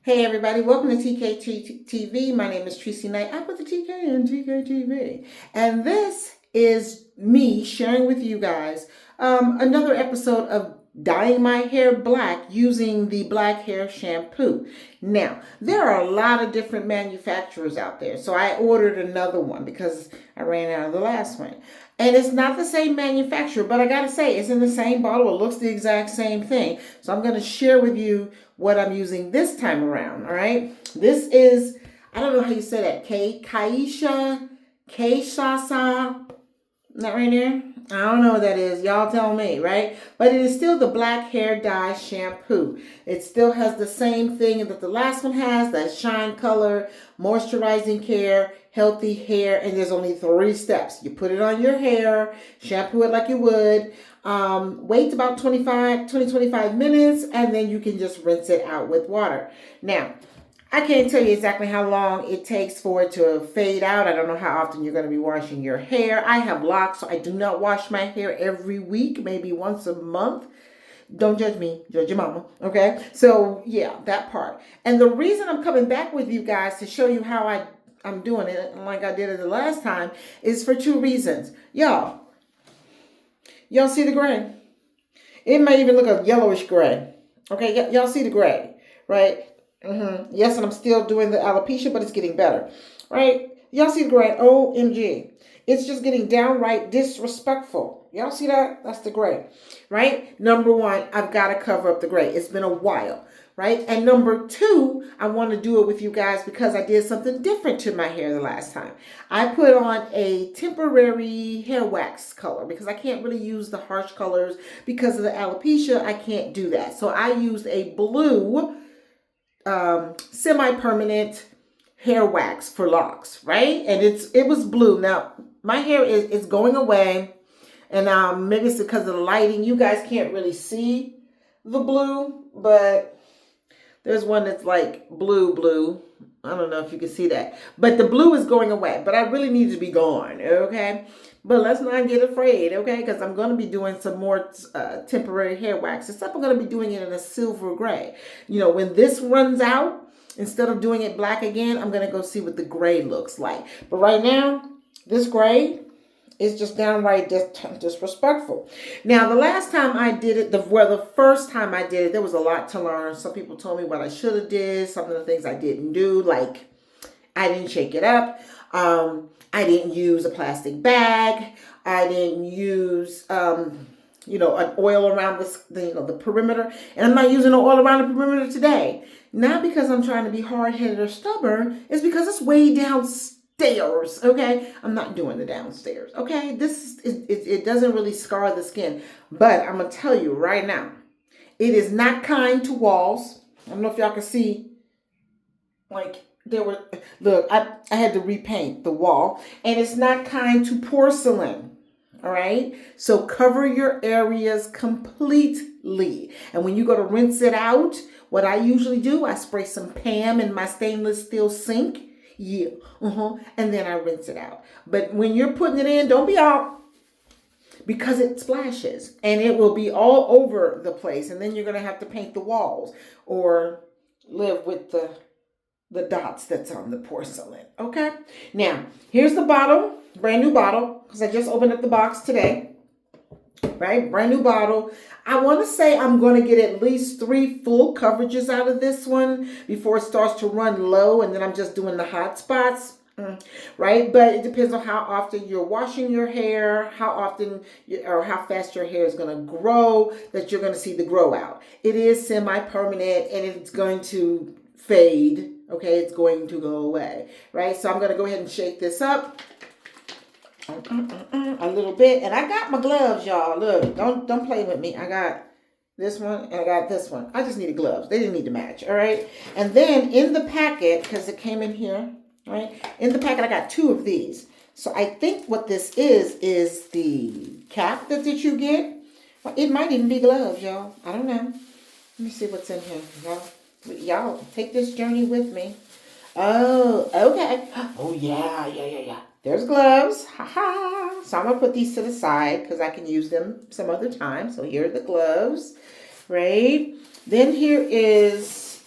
Hey everybody, welcome to TK TV. My name is Tracy Knight. I put the TK in TK TV. And this is me sharing with you guys another episode of dyeing my hair black using the black hair shampoo. Now, there are a lot of different manufacturers out there. So I ordered another one because I ran out of the last one. And it's not the same manufacturer, but I gotta say, it's in the same bottle. It looks the exact same thing. So I'm gonna share with you what I'm using this time around, all right? This is, I don't know how you say that, Keishasa, that right there? I don't know what that is. Y'all tell me, right? But it is still the black hair dye shampoo. It still has the same thing that the last one has, that shine color, moisturizing care, healthy hair, and there's only 3 steps. You put it on your hair, shampoo it like you would, wait about 25 minutes, and then you can just rinse it out with water. Now, I can't tell you exactly how long it takes for it to fade out. I don't know how often you're going to be washing your hair. I have locks, so I do not wash my hair every week, maybe once a month. Don't judge me, judge your mama, okay? So, yeah, that part. And the reason I'm coming back with you guys to show you how I'm doing it, like I did it the last time, is for 2 reasons. Y'all see the gray? It may even look a yellowish gray. Okay, y'all see the gray, right? Yes, and I'm still doing the alopecia, but it's getting better, right? Y'all see the gray? OMG. It's just getting downright disrespectful. Y'all see that? That's the gray, right? Number 1, I've got to cover up the gray. It's been a while, right? And number 2, I want to do it with you guys because I did something different to my hair the last time. I put on a temporary hair wax color because I can't really use the harsh colors because of the alopecia. I can't do that. So I used a blue semi-permanent hair wax for locks, right? And it was blue. Now my hair is going away, and maybe it's because of the lighting. You guys can't really see the blue, but there's one that's like blue. I don't know if you can see that, but the blue is going away. But I really need to be gone, okay? But let's not get afraid, okay? Because I'm going to be doing some more temporary hair wax. Except I'm going to be doing it in a silver gray. You know, when this runs out, instead of doing it black again, I'm going to go see what the gray looks like. But right now, this gray is just downright disrespectful. Now, the last time I did it, the first time I did it, there was a lot to learn. Some people told me what I should have did. Some of the things I didn't do, like I didn't shake it up. I didn't use a plastic bag. I didn't use, an oil around the perimeter. And I'm not using an oil around the perimeter today. Not because I'm trying to be hard-headed or stubborn. It's because it's way downstairs, okay? I'm not doing the downstairs, okay? It doesn't really scar the skin. But I'm going to tell you right now, it is not kind to walls. I don't know if y'all can see, I had to repaint the wall, and it's not kind to porcelain. All right. So cover your areas completely. And when you go to rinse it out, what I usually do, I spray some Pam in my stainless steel sink. Yeah. And then I rinse it out. But when you're putting it in, don't be out, because it splashes and it will be all over the place. And then you're going to have to paint the walls or live with the dots that's on the porcelain. Okay. Now, here's the bottle, brand new bottle, because I just opened up the box today. Right? Brand new bottle. I want to say I'm going to get at least 3 full coverages out of this one before it starts to run low, and then I'm just doing the hot spots. Right? But it depends on how often you're washing your hair, how often or how fast your hair is going to grow, that you're going to see the grow out. It is semi-permanent, and it's going to fade. Okay, it's going to go away, right? So I'm going to go ahead and shake this up a little bit. And I got my gloves, y'all. Look, don't play with me. I got this one and I got this one. I just needed gloves. They didn't need to match, all right? And then in the packet, because it came in here, right? In the packet, I got 2 of these. So I think what this is the cap that you get. Well, it might even be gloves, y'all. I don't know. Let me see what's in here, y'all take this journey with me. Oh, okay. Oh, yeah. There's gloves. Ha. So I'm going to put these to the side because I can use them some other time. So here are the gloves, right? Then here is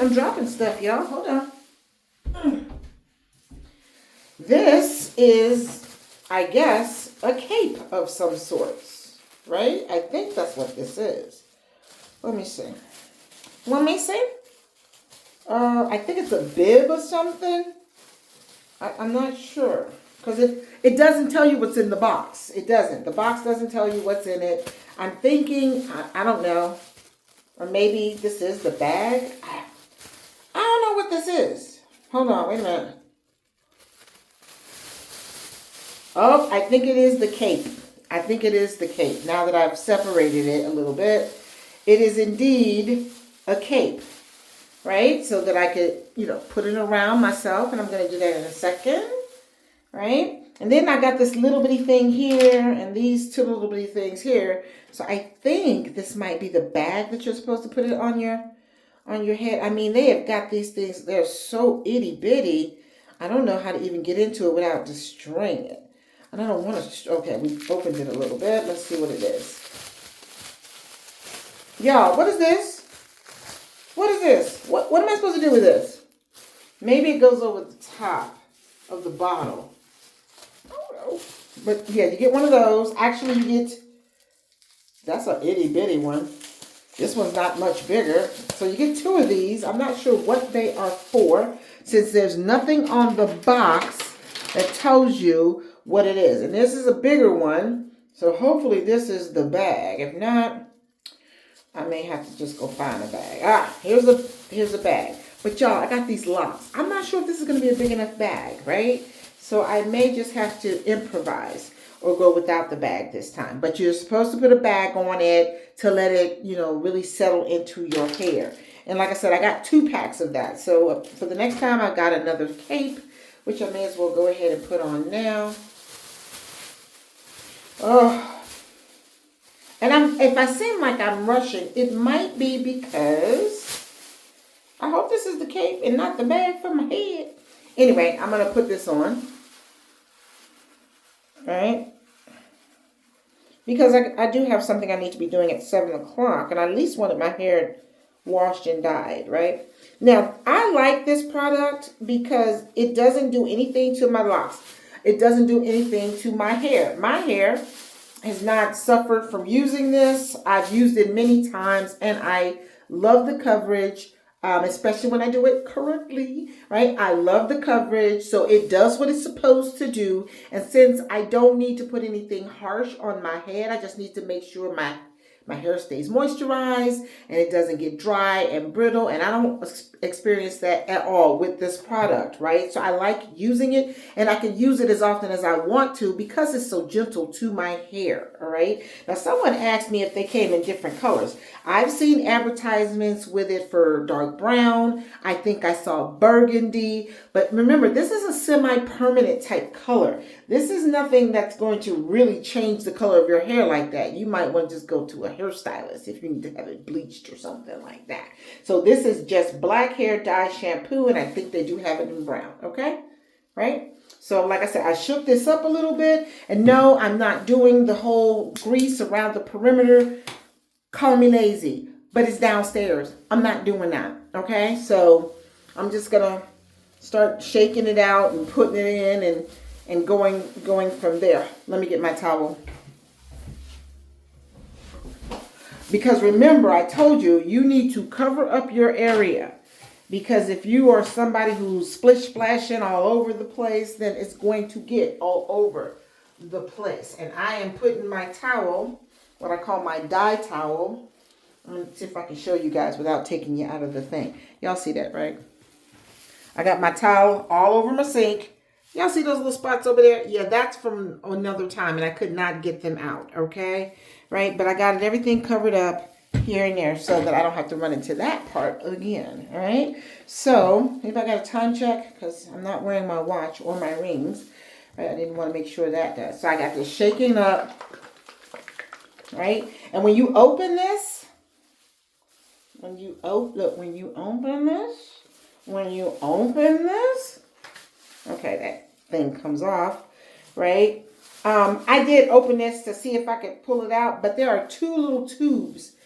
I'm dropping stuff, y'all. Hold on. This is, I guess, a cape of some sorts, right? I think that's what this is. Let me see. Let me see. I think it's a bib or something. I'm not sure. Because it doesn't tell you what's in the box. It doesn't. The box doesn't tell you what's in it. I'm thinking, I don't know. Or maybe this is the bag. I don't know what this is. Hold on, wait a minute. Oh, I think it is the cape. I think it is the cape. Now that I've separated it a little bit, it is indeed a cape, right? So that I could, put it around myself, and I'm going to do that in a second, right? And then I got this little bitty thing here and these two little bitty things here. So I think this might be the bag that you're supposed to put it on your head. I mean, they have got these things. They're so itty bitty. I don't know how to even get into it without destroying it. And I don't want to. Okay, we opened it a little bit. Let's see what it is. Y'all, what is this? What is this? What am I supposed to do with this? Maybe it goes over the top of the bottle. I don't know. But yeah, you get one of those. Actually, you get, that's an itty bitty one. This one's not much bigger. So you get two of these. I'm not sure what they are for, since there's nothing on the box that tells you what it is. And this is a bigger one. So hopefully this is the bag. If not, I may have to just go find a bag. Here's a bag. But y'all, I got these locks. I'm not sure if this is going to be a big enough bag, right? So I may just have to improvise or go without the bag this time. But you're supposed to put a bag on it to let it, really settle into your hair. And like I said, I got 2 packs of that. So for the next time, I got another cape, which I may as well go ahead and put on now. Oh. And if I seem like I'm rushing, it might be because I hope this is the cape and not the bag for my head. Anyway, I'm going to put this on. All right. Because I do have something I need to be doing at 7 o'clock. And I at least wanted my hair washed and dyed, right? Now, I like this product because it doesn't do anything to my locks. It doesn't do anything to my hair. My hair has not suffered from using this. I've used it many times and I love the coverage, especially when I do it correctly, right? I love the coverage. So it does what it's supposed to do. And since I don't need to put anything harsh on my head, I just need to make sure my hair stays moisturized and it doesn't get dry and brittle. And I don't experience that at all with this product, right? So I like using it and I can use it as often as I want to because it's so gentle to my hair, all right? Now, someone asked me if they came in different colors. I've seen advertisements with it for dark brown. I think I saw burgundy. But remember, this is a semi-permanent type color. This is nothing that's going to really change the color of your hair like that. You might want to just go to a hairstylist if you need to have it bleached or something like that. So this is just black hair dye shampoo, and I think they do have it in brown, okay? Right? So like I said, I shook this up a little bit, and no, I'm not doing the whole grease around the perimeter. Call me lazy, but it's downstairs. I'm not doing that, okay? So I'm just going to start shaking it out and putting it in and going from there. Let me get my towel. Because remember, I told you, you need to cover up your area. Because if you are somebody who's splish splashing all over the place, then it's going to get all over the place. And I am putting my towel, what I call my dye towel. I'm going to see if I can show you guys without taking you out of the thing. Y'all see that, right? I got my towel all over my sink. Y'all see those little spots over there? Yeah, that's from another time, and I could not get them out, okay? Right? But I got everything covered up here and there so that I don't have to run into that part again, all right? So, if I got a time check, because I'm not wearing my watch or my rings, right? I didn't want to make sure that does. So I got this shaking up, right? And when you open this, when you open this, okay, that thing comes off, right? I did open this to see if I could pull it out, but there are 2 little tubes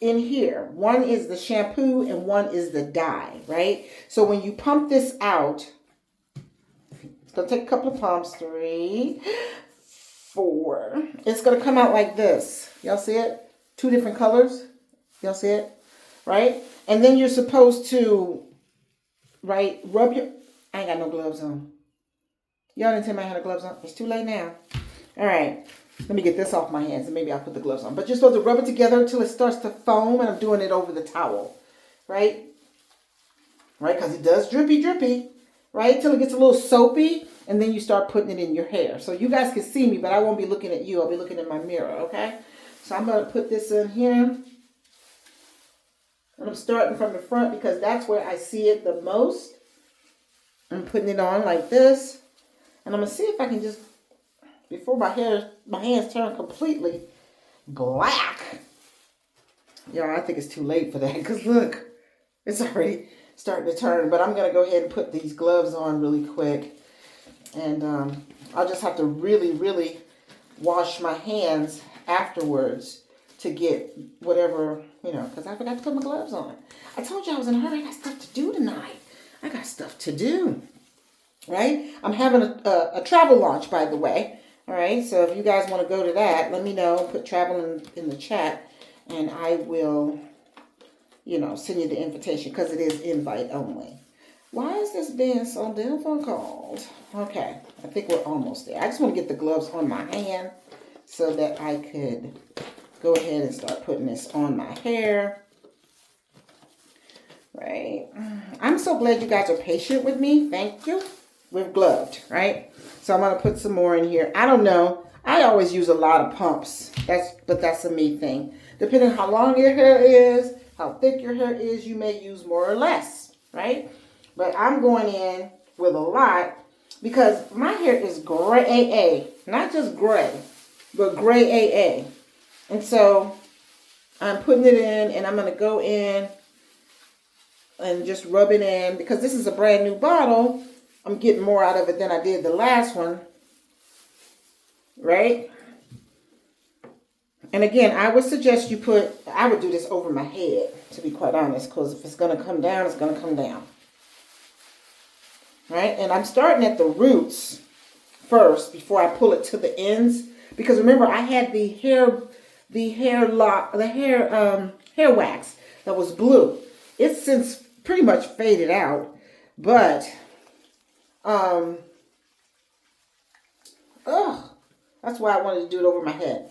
in here. One is the shampoo and one is the dye, right? So when you pump this out, it's going to take a couple of pumps. 3, 4. It's going to come out like this. Y'all see it? 2 different colors. Y'all see it? Right? And then you're supposed to, right, rub your... I ain't got no gloves on. Y'all didn't tell me I had gloves on. It's too late now. All right. Let me get this off my hands and maybe I'll put the gloves on. But you're supposed to rub it together until it starts to foam, and I'm doing it over the towel. Right? Right? Because it does drippy. Right? Till it gets a little soapy, and then you start putting it in your hair. So you guys can see me, but I won't be looking at you. I'll be looking in my mirror. Okay? So I'm going to put this in here. And I'm starting from the front because that's where I see it the most. I'm putting it on like this. And I'm going to see if I can just, before my hands turn completely black. Y'all, I think it's too late for that because look, it's already starting to turn. But I'm going to go ahead and put these gloves on really quick. And I'll just have to really, really wash my hands afterwards to get whatever, because I forgot to put my gloves on. I told you I was in a hurry. I got stuff to do tonight. I got stuff to do. Right? I'm having a travel launch, by the way. All right? So if you guys want to go to that, let me know. Put travel in the chat, and I will, send you the invitation because it is invite only. Why is this being so difficult? Okay. I think we're almost there. I just want to get the gloves on my hand so that I could go ahead and start putting this on my hair. Right? I'm so glad you guys are patient with me. Thank you. We're gloved, right? So I'm going to put some more in here. I don't know. I always use a lot of pumps. But that's a me thing. Depending on how long your hair is, how thick your hair is, you may use more or less, right? But I'm going in with a lot because my hair is gray AA. Not just gray, but gray AA. And so I'm putting it in, and I'm going to go in and just rub it in because this is a brand new bottle. I'm getting more out of it than I did the last one, right? And again, I would suggest I would do this over my head, to be quite honest, because if it's going to come down, it's going to come down. Right? And I'm starting at the roots first before I pull it to the ends, because remember, I had the hair wax that was blue. It's since pretty much faded out, but that's why I wanted to do it over my head.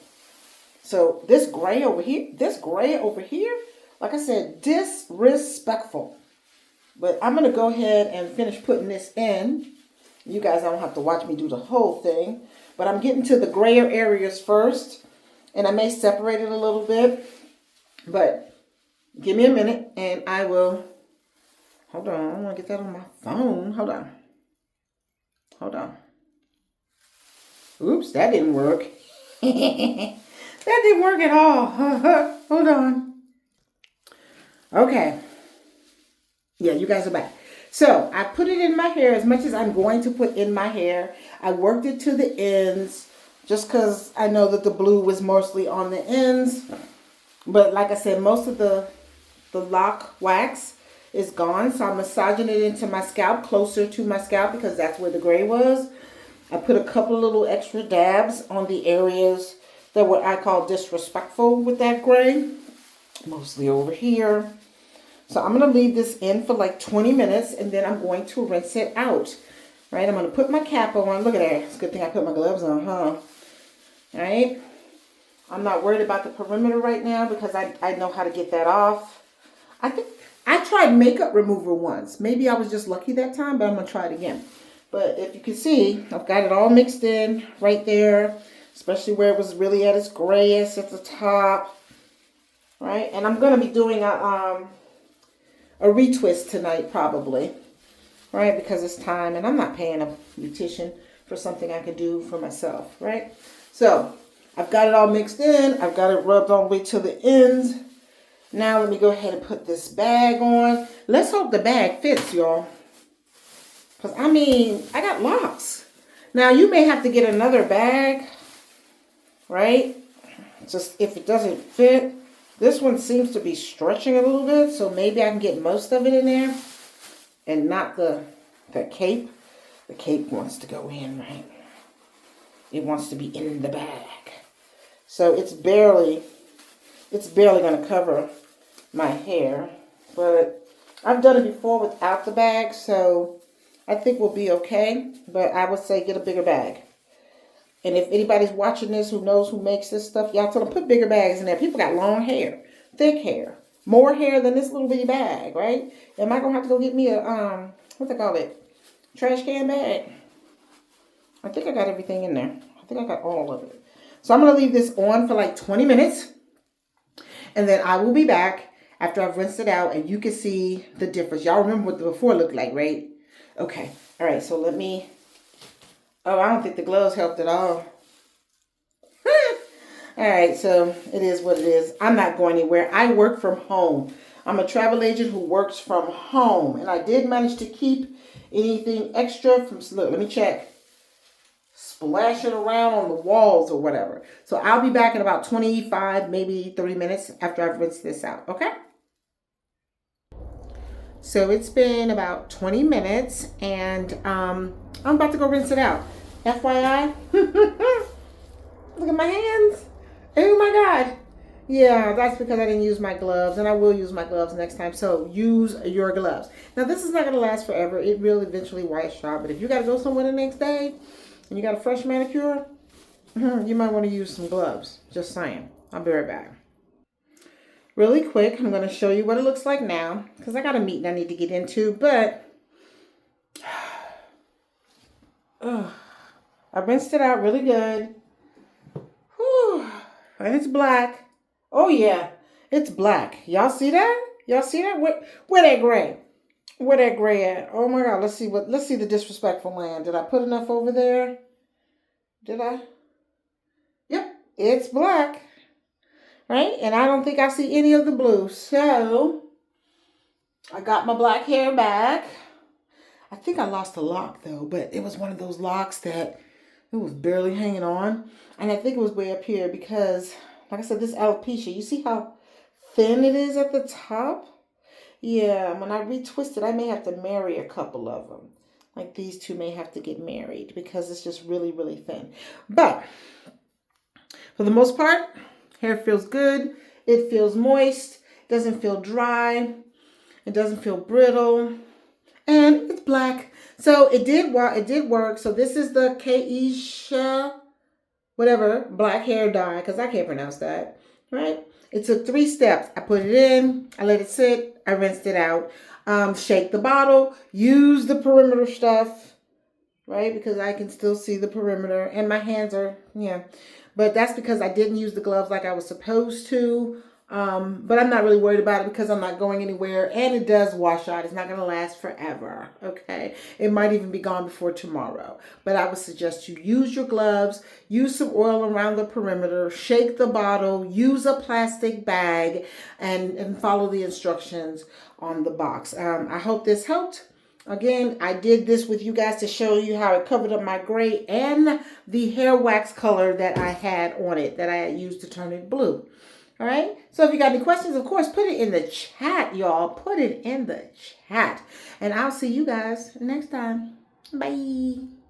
So this gray over here, like I said, disrespectful. But I'm going to go ahead and finish putting this in. You guys don't have to watch me do the whole thing. But I'm getting to the grayer areas first. And I may separate it a little bit. But give me a minute and I will... Hold on. I want to get that on my phone. Hold on. Oops, that didn't work. That didn't work at all. Hold on. Okay. Yeah, you guys are back. So I put it in my hair as much as I'm going to put in my hair. I worked it to the ends just because I know that the blue was mostly on the ends. But like I said, most of the lock wax is gone. So I'm massaging it into my scalp, closer to my scalp, because that's where the gray was. I put a couple of little extra dabs on the areas that what I call disrespectful with that gray. Mostly over here. So I'm going to leave this in for like 20 minutes and then I'm going to rinse it out. Right? I'm going to put my cap on. Look at that. It's a good thing I put my gloves on, huh? Right? I'm not worried about the perimeter right now because I know how to get that off. I think I tried makeup remover once. Maybe I was just lucky that time, but I'm going to try it again. But if you can see, I've got it all mixed in right there, especially where it was really at its grayest at the top. Right? And I'm going to be doing a retwist tonight probably. Right? Because it's time and I'm not paying a beautician for something I could do for myself. Right? So I've got it all mixed in. I've got it rubbed all the way to the ends. Now let me go ahead and put this bag on. Let's hope the bag fits, y'all. Because, I mean, I got locks. Now, you may have to get another bag, right? Just if it doesn't fit. This one seems to be stretching a little bit, so maybe I can get most of it in there and not the cape. The cape wants to go in, right? It wants to be in the bag. So it's barely going to cover my hair, but I've done it before without the bag, so I think we'll be okay. But I would say get a bigger bag. And if anybody's watching this who knows who makes this stuff, y'all tell them put bigger bags in there. People got long hair, thick hair, more hair than this little bitty bag, right? Am I going to have to go get me a, what they call it? Trash can bag? I think I got everything in there. I think I got all of it. So I'm going to leave this on for like 20 minutes. And then I will be back after I've rinsed it out and you can see the difference. Y'all remember what the before looked like, right? Okay. All right. So let me... Oh, I don't think the gloves helped at all. All right, so it is what it is. I'm not going anywhere. I work from home. I'm a travel agent who works from home. And I did manage to keep anything extra from, look, let me check, splashing around on the walls or whatever. So I'll be back in about 25, maybe 30 minutes after I've rinsed this out, okay? So it's been about 20 minutes and I'm about to go rinse it out. FYI, look at my hands. Oh my God. Yeah, that's because I didn't use my gloves and I will use my gloves next time. So use your gloves. Now this is not going to last forever. It will eventually wash out. But if you got to go somewhere the next day and you got a fresh manicure, you might want to use some gloves. Just saying. I'll be right back. Really quick, I'm going to show you what it looks like now because I got a meeting I need to get into. But I rinsed it out really good. Whew. And it's black. Oh yeah, it's black. Y'all see that? Y'all see that? Where that gray? Where that gray at? Oh my God, let's see the disrespectful land. Did I put enough over there? Did I? Yep, it's black. Right? And I don't think I see any of the blue. So I got my black hair back. I think I lost a lock though, but it was one of those locks that it was barely hanging on. And I think it was way up here because, like I said, this alopecia, you see how thin it is at the top? Yeah, when I retwist it, I may have to marry a couple of them. Like these two may have to get married because it's just really, really thin. But for the most part, hair feels good. It feels moist. It doesn't feel dry. It doesn't feel brittle. And it's black. So it did work. So this is the Keisha, whatever, black hair dye, because I can't pronounce that, right? It took 3 steps. I put it in, I let it sit, I rinsed it out. Shake the bottle, use the perimeter stuff, right? Because I can still see the perimeter and my hands are, yeah. But that's because I didn't use the gloves like I was supposed to. But I'm not really worried about it because I'm not going anywhere and it does wash out. It's not going to last forever. Okay. It might even be gone before tomorrow, but I would suggest you use your gloves, use some oil around the perimeter, shake the bottle, use a plastic bag and follow the instructions on the box. I hope this helped. Again, I did this with you guys to show you how it covered up my gray and the hair wax color that I had on it that I had used to turn it blue. All right. So if you got any questions, of course, put it in the chat, y'all. Put it in the chat. And I'll see you guys next time. Bye.